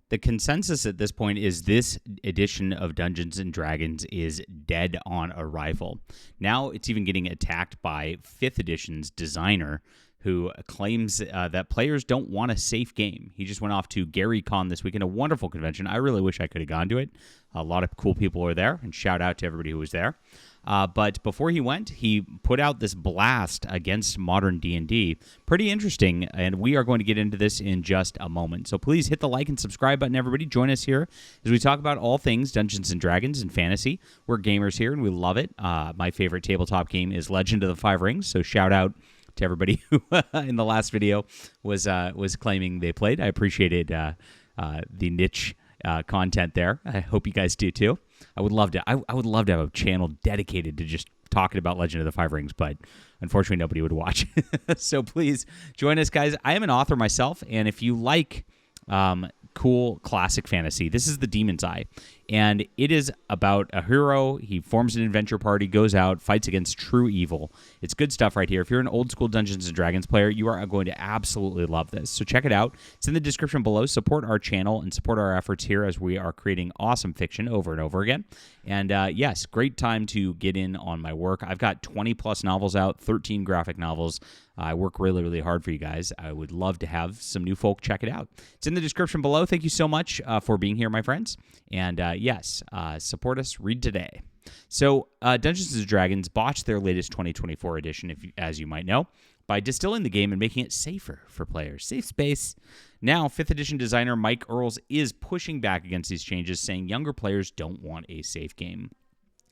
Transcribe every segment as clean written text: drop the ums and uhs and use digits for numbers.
The consensus at this point is this edition of Dungeons and Dragons is dead on arrival. Now it's even getting attacked by 5th edition's designer, who claims that players don't want a safe game. He just went off to Gary Con this weekend, a wonderful convention. I really wish I could have gone to it. A lot of cool people were there, and shout out to everybody who was there. But before he went, he put out this blast against modern D&D. Pretty interesting, and we are going to get into this in just a moment. So please hit the like and subscribe button, everybody. Join us here as we talk about all things Dungeons & Dragons and fantasy. We're gamers here, and we love it. My favorite tabletop game is Legend of the Five Rings, so shout out to everybody who in the last video was claiming they played. I appreciated the niche content there. I hope you guys do too. I would love to. I would love to have a channel dedicated to just talking about Legend of the Five Rings, but unfortunately nobody would watch. So please join us, guys. I am an author myself, and if you like cool classic fantasy, this is The Demon's Eye, and it is about a hero. He forms an adventure party, goes out, fights against true evil. It's good stuff right here. If you're an old school Dungeons and Dragons player, you are going to absolutely love this. So check it out. It's in the description below. Support our channel and support our efforts here as we are creating awesome fiction over and over again. And yes, great time to get in on my work. I've got 20 plus novels out, 13 graphic novels. I work really, really hard for you guys. I would love to have some new folk check it out. It's in the description below. Thank you so much for being here, my friends. And yes, support us. Read today. So Dungeons & Dragons botched their latest 2024 edition, as you might know, by distilling the game and making it safer for players. Safe space. Now, 5th edition designer Mike Earls is pushing back against these changes, saying younger players don't want a safe game.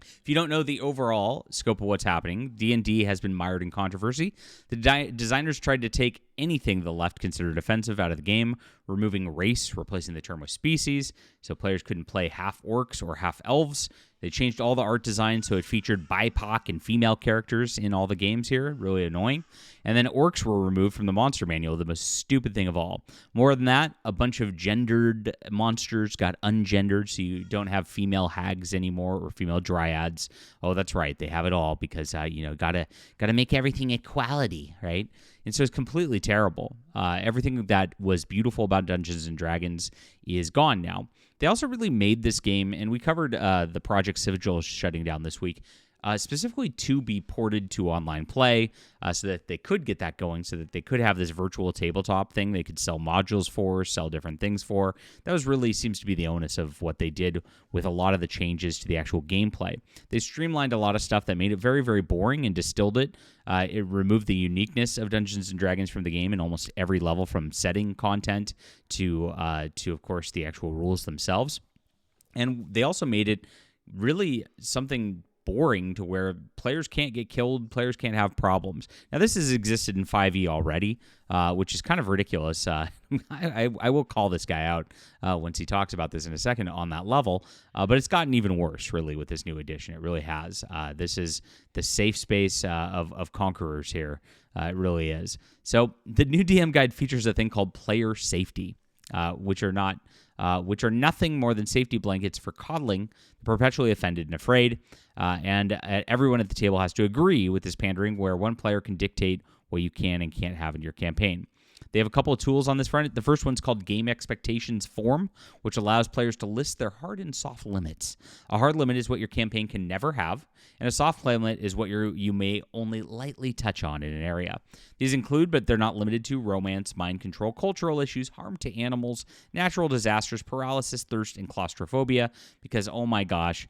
If you don't know the overall scope of what's happening, D&D has been mired in controversy. The designers tried to take anything the left considered offensive out of the game, removing race, replacing the term with species, so players couldn't play half orcs or half elves. They changed all the art design so it featured BIPOC and female characters in all the games here. Really annoying. And then orcs were removed from the monster manual, the most stupid thing of all. More than that, a bunch of gendered monsters got ungendered, so you don't have female hags anymore or female dryads. Oh, that's right. They have it all because, gotta make everything equality, right? And so it's completely terrible. Everything that was beautiful about Dungeons & Dragons is gone now. They also really made this game, and we covered the Project Civil shutting down this week, specifically to be ported to online play so that they could get that going, so that they could have this virtual tabletop thing they could sell modules for, sell different things for. That was really seems to be the onus of what they did with a lot of the changes to the actual gameplay. They streamlined a lot of stuff that made it very, very boring and distilled it. It removed the uniqueness of Dungeons & Dragons from the game in almost every level, from setting content to of course, the actual rules themselves. And they also made it really something boring to where players can't get killed, players can't have problems. Now, this has existed in 5e already, which is kind of ridiculous. I will call this guy out once he talks about this in a second on that level, but it's gotten even worse, really, with this new edition. It really has. This is the safe space of conquerors here. It really is. So the new DM guide features a thing called player safety, which are nothing more than safety blankets for coddling the perpetually offended and afraid. And everyone at the table has to agree with this pandering, where one player can dictate what you can and can't have in your campaign. They have a couple of tools on this front. The first one's called Game Expectations Form, which allows players to list their hard and soft limits. A hard limit is what your campaign can never have, and a soft limit is what you may only lightly touch on in an area. These include, but they're not limited to, romance, mind control, cultural issues, harm to animals, natural disasters, paralysis, thirst, and claustrophobia, because, oh my gosh,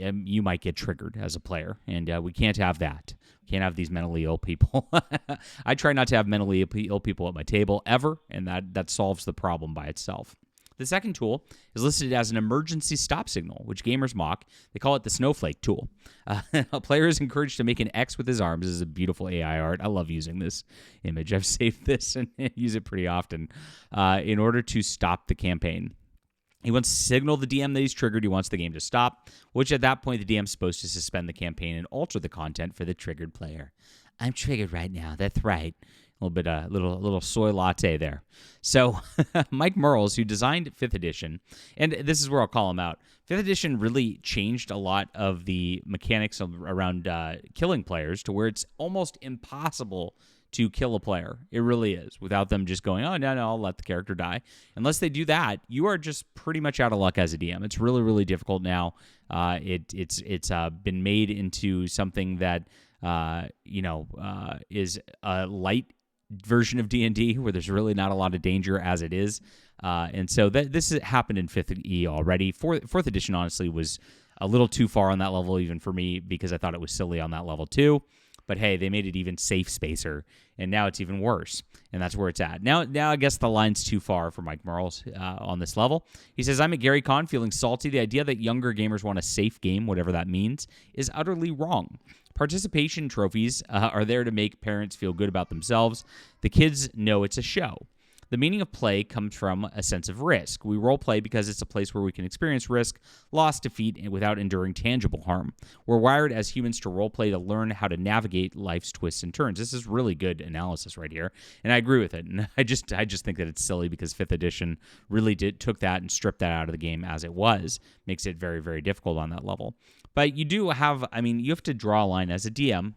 you might get triggered as a player, and we can't have that. Can't have these mentally ill people. I try not to have mentally ill people at my table ever, and that solves the problem by itself. The second tool is listed as an emergency stop signal, which gamers mock. They call it the snowflake tool. A player is encouraged to make an X with his arms. This is a beautiful AI art. I love using this image. I've saved this and use it pretty often in order to stop the campaign. He wants to signal the DM that he's triggered. He wants the game to stop, which at that point, the DM's supposed to suspend the campaign and alter the content for the triggered player. I'm triggered right now. That's right. A little soy latte there. So Mike Merles, who designed 5th edition, and this is where I'll call him out. 5th edition really changed a lot of the mechanics around killing players to where it's almost impossible to kill a player. It really is. Without them just going, oh, no, I'll let the character die. Unless they do that, you are just pretty much out of luck as a DM. It's really, really difficult now. It's been made into something that, is a light version of D&D where there's really not a lot of danger as it is. And so this has happened in 5th E already. 4th edition, honestly, was a little too far on that level even for me because I thought it was silly on that level too. But hey, they made it even safe spacer, and now it's even worse, and that's where it's at. Now I guess the line's too far for Mike Merles on this level. He says, I'm at Gary Con feeling salty. The idea that younger gamers want a safe game, whatever that means, is utterly wrong. Participation trophies are there to make parents feel good about themselves. The kids know it's a show. The meaning of play comes from a sense of risk. We role play because it's a place where we can experience risk, loss, defeat, and without enduring tangible harm. We're wired as humans to role play to learn how to navigate life's twists and turns. This is really good analysis right here, and I agree with it. And I just think that it's silly because 5th edition really took that and stripped that out of the game as it was. Makes it very, very difficult on that level. But you do have, you have to draw a line as a DM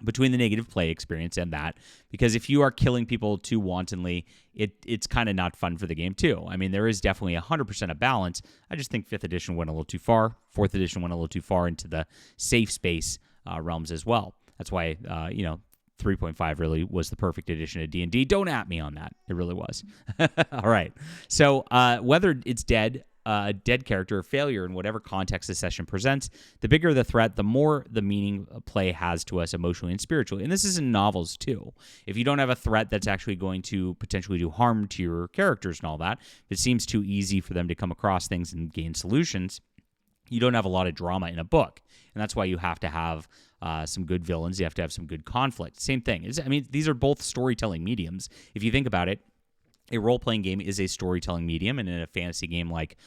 between the negative play experience and that, because if you are killing people too wantonly, it's kind of not fun for the game too. There is definitely 100% a balance. I just think 5th edition went a little too far. 4th edition went a little too far into the safe space realms as well. That's why 3.5 really was the perfect edition of D&D. Don't at me on that. It really was. All right. So whether it's dead character or failure in whatever context the session presents, the bigger the threat, the more the meaning play has to us emotionally and spiritually. And this is in novels too. If you don't have a threat that's actually going to potentially do harm to your characters and all that, if it seems too easy for them to come across things and gain solutions, you don't have a lot of drama in a book. And that's why you have to have some good villains. You have to have some good conflict. Same thing. These are both storytelling mediums. If you think about it, a role-playing game is a storytelling medium, and in a fantasy game like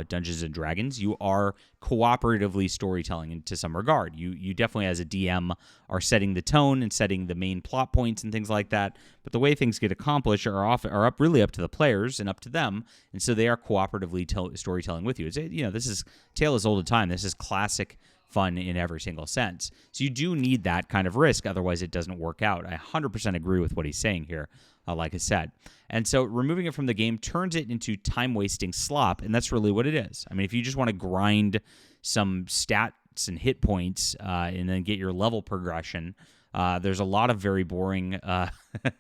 Dungeons and Dragons, you are cooperatively storytelling to some regard. You definitely, as a DM, are setting the tone and setting the main plot points and things like that. But the way things get accomplished are really up to the players and up to them, and so they are cooperatively storytelling with you. This is tale as old as time. This is classic fun in every single sense. So you do need that kind of risk, otherwise it doesn't work out. I 100% agree with what he's saying here, like I said. And so removing it from the game turns it into time-wasting slop, and that's really what it is. If you just want to grind some stats and hit points and then get your level progression, there's a lot of very boring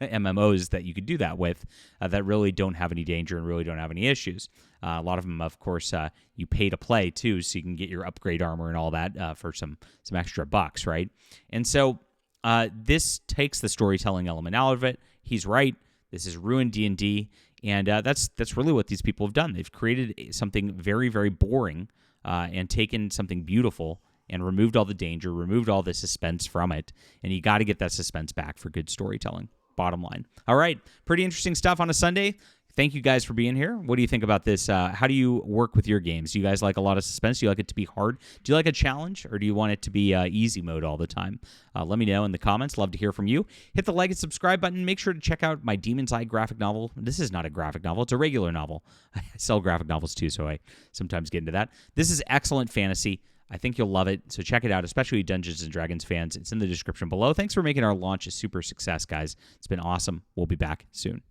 MMOs that you could do that with that really don't have any danger and really don't have any issues. A lot of them, of course, you pay to play too, so you can get your upgrade armor and all that for some extra bucks, right? And so this takes the storytelling element out of it. He's right. This is ruined D&D, and that's really what these people have done. They've created something very, very boring and taken something beautiful and removed all the danger, removed all the suspense from it, and you got to get that suspense back for good storytelling, bottom line. All right, pretty interesting stuff on a Sunday. Thank you guys for being here. What do you think about this? How do you work with your games? Do you guys like a lot of suspense? Do you like it to be hard? Do you like a challenge, or do you want it to be easy mode all the time? Let me know in the comments. Love to hear from you. Hit the like and subscribe button. Make sure to check out my Demon's Eye graphic novel. This is not a graphic novel. It's a regular novel. I sell graphic novels too, so I sometimes get into that. This is excellent fantasy. I think you'll love it, so check it out, especially Dungeons & Dragons fans. It's in the description below. Thanks for making our launch a super success, guys. It's been awesome. We'll be back soon.